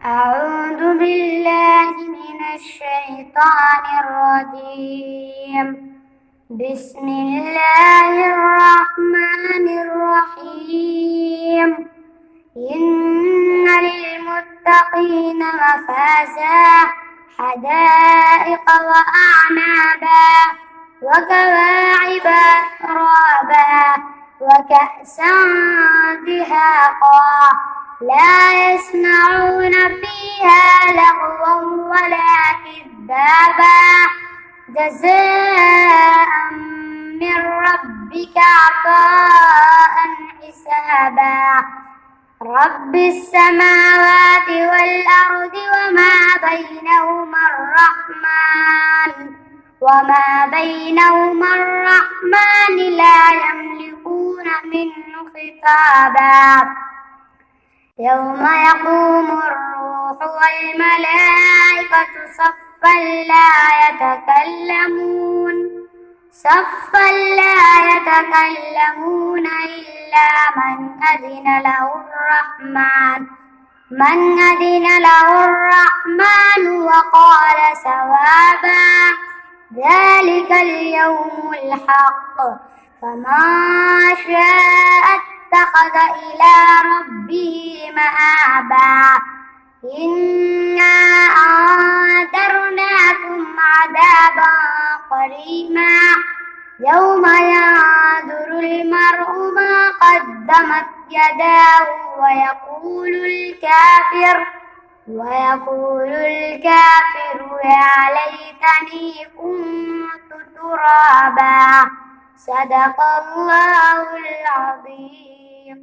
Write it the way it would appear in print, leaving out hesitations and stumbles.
أعوذ بالله من الشيطان الرجيم. بسم الله الرحمن الرحيم. إن للمتقين مفازا حدائق وأعنابا وكواعب أترابا وكأسا دهاقا لا يسمعون فيها لغوا ولا كذابا جزاء من ربك عطاء حسابا رب السماوات والأرض وما بينهما الرحمن لا يملكون منه خطابا يوم يقوم الروح والملائكة صفا لا يتكلمون إلا من أذن له الرحمن وقال صوابا ذلك اليوم الحق فمن شاء اتخذ إلى ربه مآبا إنا أنذرناكم عذابا قريبا يوم ينظر المرء ما قدمت يداه ويقول الكافر يا ليتني كنت ترابا صدق الله العظيم.